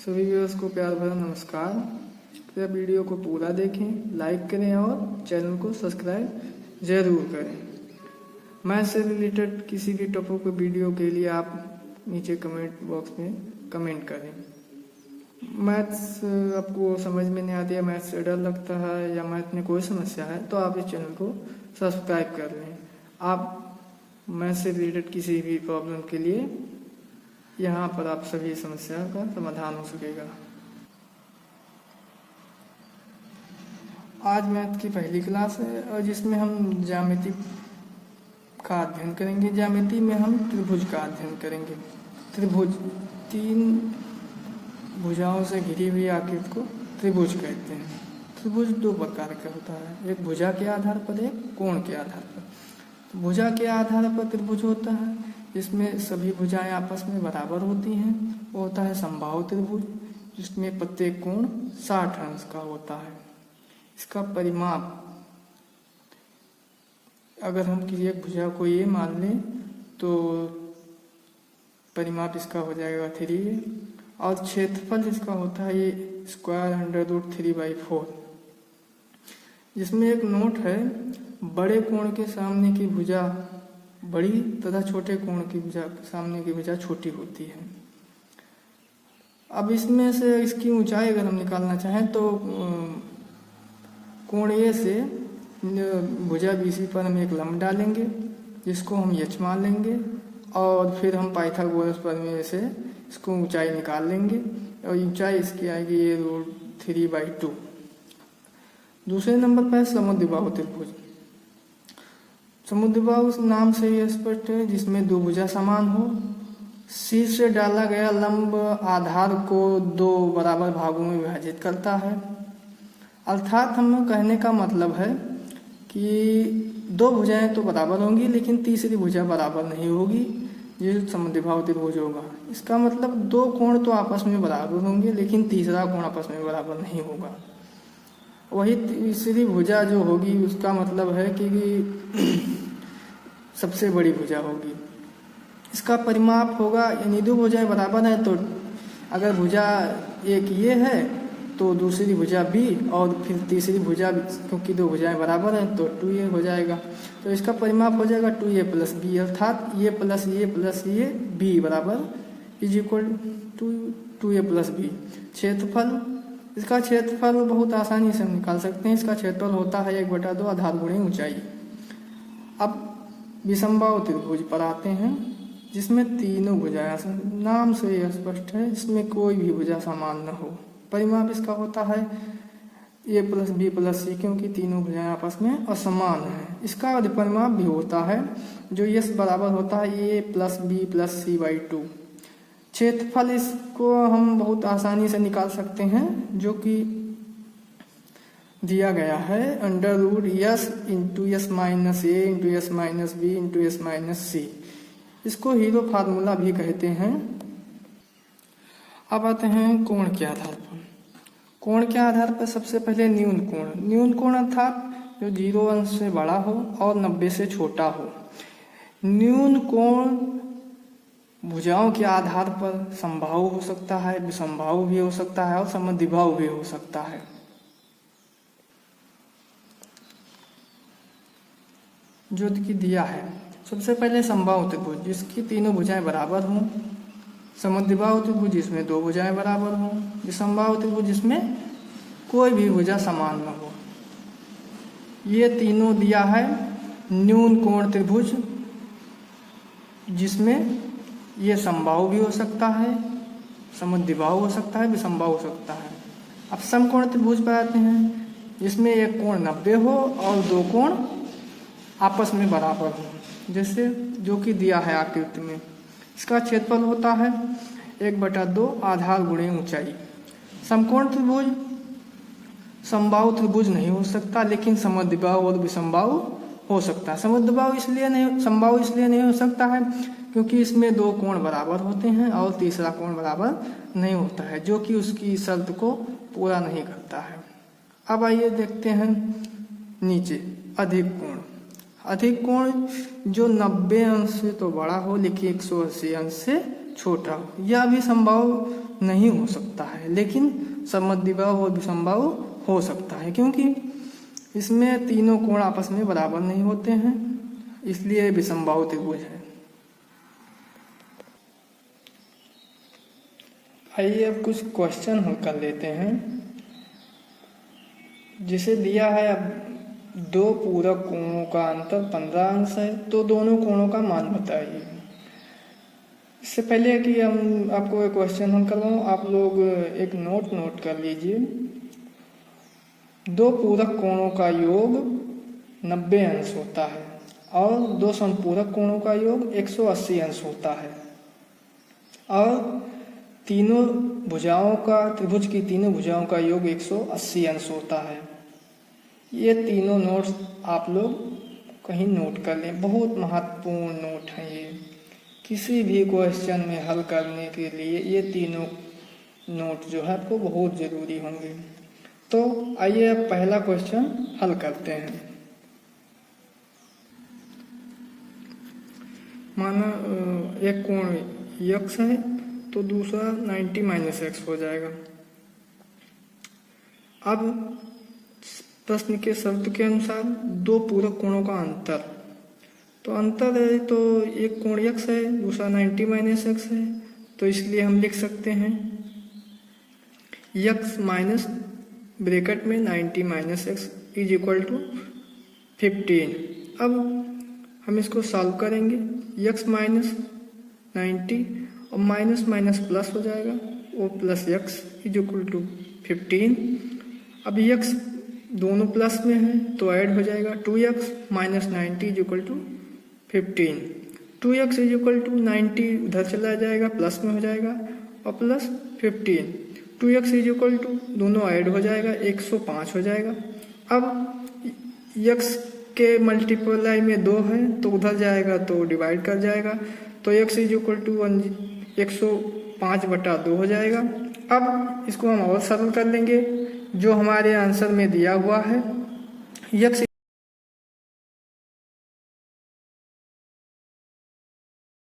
सभी व्यूअर्स को प्यार भरा नमस्कार। कृपया वीडियो को पूरा देखें, लाइक करें और चैनल को सब्सक्राइब जरूर करें। मैथ से रिलेटेड किसी भी टॉपिक वीडियो के लिए आप नीचे कमेंट बॉक्स में कमेंट करें। मैथ्स आपको समझ में नहीं आती है, मैथ्स से डर लगता है या मैथ में कोई समस्या है तो आप इस चैनल को सब्सक्राइब कर लें। आप मैथ से रिलेटेड किसी भी प्रॉब्लम के लिए यहाँ पर आप सभी समस्या का समाधान हो सकेगा। आज मैथ की पहली क्लास है और जिसमें हम ज्यामिति का अध्ययन करेंगे। ज्यामिति में हम त्रिभुज का अध्ययन करेंगे। त्रिभुज तीन भुजाओं से घिरी हुई आकृति को त्रिभुज कहते हैं। त्रिभुज दो प्रकार का होता है, एक भुजा के आधार पर, एक कोण के आधार पर। भुजा के आधार पर त्रिभुज होता है जिसमें सभी भुजाएं आपस में बराबर होती हैं। वो होता है समबाहु त्रिभुज, जिसमें प्रत्येक कोण 60 अंश का होता है। इसका परिमाप अगर हम किसी एक भुजा को ये मान लें तो परिमाप इसका हो जाएगा 3a और क्षेत्रफल इसका होता है ये √3/4। जिसमें एक नोट है, बड़े कोण के सामने की भुजा बड़ी तथा छोटे कोण की भुजा सामने की भुजा छोटी होती है। अब इसमें से इसकी ऊंचाई अगर हम निकालना चाहें तो कोण ए से भुजा बीसी पर हम एक लंब डालेंगे जिसको हम h मान लेंगे और फिर हम पाइथागोरस प्रमेय से इसको ऊंचाई निकाल लेंगे और ऊंचाई इसकी आएगी ये √3/2। दूसरे नंबर पर समुद्रबाहु त्रिभुज। समुद्रबाहु नाम से ही स्पष्ट है, जिसमें दो भुजा समान हो। शीर्ष से डाला गया लंब आधार को दो बराबर भागों में विभाजित करता है। अर्थात हम कहने का मतलब है कि दो भुजाएं तो बराबर होंगी लेकिन तीसरी भुजा बराबर नहीं होगी, ये समुद्रबाहु त्रिभुज होगा। इसका मतलब दो कोण तो आपस में बराबर होंगे लेकिन तीसरा कोण आपस में बराबर नहीं होगा। वही तीसरी भुजा जो होगी उसका मतलब है कि सबसे बड़ी भुजा होगी। इसका परिमाप होगा, यानी दो भुजाएं बराबर हैं तो अगर भुजा एक ये है तो दूसरी भुजा b और फिर तीसरी भुजा क्योंकि दो भुजाएं बराबर हैं तो 2a हो जाएगा। तो इसका परिमाप हो जाएगा 2a + b, अर्थात a + a b बराबर = 2a + b। क्षेत्रफल, इसका क्षेत्रफल बहुत आसानी से हम निकाल सकते हैं। इसका क्षेत्रफल होता है 1/2 आधार गुणे ऊंचाई। अब विषमबाहु त्रिभुज पर आते हैं, जिसमें तीनों भुजाएं नाम से यह स्पष्ट है, इसमें कोई भी भुजा समान न हो। परिमाप इसका होता है a + b + c, क्योंकि तीनों भुजाएं आपस में असमान हैं। इसका परिमाप भी होता है जो यस बराबर होता है a + b + c/2। क्षेत्रफल इसको हम बहुत आसानी से निकाल सकते हैं, जो कि दिया गया है √s × s - a × s - b × s - c। इसको हीरो फार्मूला भी कहते हैं। अब आते हैं कोण के आधार पर। कोण के आधार पर सबसे पहले न्यून कोण अर्थात जो 0 अंश से बड़ा हो और 90 से छोटा हो। न्यून कोण भुजाओं के आधार पर समबाहु हो सकता है, विषमबाहु भी हो सकता है और समद्विबाहु भी हो सकता है। जो कि दिया है, सबसे पहले समबाहु त्रिभुज जिसकी तीनों भुजाएं बराबर हों, समद्विबाहु त्रिभुज जिसमें दो भुजाएं बराबर हों, विषमबाहु त्रिभुज जिसमें कोई भी भुजा समान न हो। ये तीनों दिया है। न्यून कोण त्रिभुज जिसमें ये समबाहु भी हो सकता है, समद्विबाहु हो सकता है, विषमबाहु हो सकता है। अब समकोण त्रिभुज पर आते हैं, जिसमें एक कोण 90 हो और दो कोण आपस में बराबर हो, जैसे जो कि दिया है आकृति में। इसका क्षेत्रफल होता है 1/2 आधार गुणे ऊंचाई। समकोण त्रिभुज समबाहु त्रिभुज नहीं हो सकता, लेकिन समद्विबाहु और विषमबाहु हो सकता है। समबाहु इसलिए नहीं हो सकता है क्योंकि इसमें दो कोण बराबर होते हैं और तीसरा कोण बराबर नहीं होता है, जो कि उसकी शर्त को पूरा नहीं करता है। अब आइए देखते हैं नीचे अधिक कोण। अधिक कोण जो 90 अंश से तो बड़ा हो लेकिन 180 अंश से छोटा हो। यह भी समबाहु नहीं हो सकता है, लेकिन समद्विबाहु और विषमबाहु हो सकता है, क्योंकि इसमें तीनों कोण आपस में बराबर नहीं होते हैं, इसलिए विषमबाहु त्रिभुज है। आइए अब कुछ क्वेश्चन हल कर लेते हैं। जिसे दिया है अब दो पूरक कोणों का अंतर 15 अंश है, तो दोनों कोणों का मान बताइए। इससे पहले कि हम आपको एक क्वेश्चन हल करवाऊँ, आप लोग एक नोट कर लीजिए। दो पूरक कोणों का योग 90 अंश होता है और दो समपूरक कोणों का योग 180 अंश होता है, और तीनों भुजाओं का, त्रिभुज की तीनों भुजाओं का योग 180 अंश होता है। ये तीनों नोट्स आप लोग कहीं नोट कर लें, बहुत महत्वपूर्ण नोट हैं ये। किसी भी क्वेश्चन में हल करने के लिए ये तीनों नोट जो है आपको बहुत ज़रूरी होंगे। तो आइए अब पहला क्वेश्चन हल करते हैं। माना एक कोण x है तो दूसरा 90 - x हो जाएगा। अब प्रश्न के शर्त के अनुसार दो पूरक कोणों का अंतर, तो अंतर है तो एक कोण x है, दूसरा 90 - x है, तो इसलिए हम लिख सकते हैं x माइनस ब्रैकेट में 90 - x इज इक्वल टू 15। अब हम इसको सॉल्व करेंगे। x माइनस 90 और माइनस माइनस प्लस हो जाएगा, वो plus x is equal to 15। अब x दोनों प्लस में है तो ऐड हो जाएगा, 2x minus 90 is equal to 15। 2x is equal to 90 उधर चला जाएगा, प्लस में हो जाएगा, और plus 15। 2x is equal to दोनों ऐड हो जाएगा, 105 हो जाएगा। अब x के मल्टीप्लाई में 2 है तो उधर जाएगा तो डिवाइड कर जाएगा, तो x इज इक्वल टू 105/2 हो जाएगा। अब इसको हम और सरल कर लेंगे, जो हमारे आंसर में दिया हुआ है x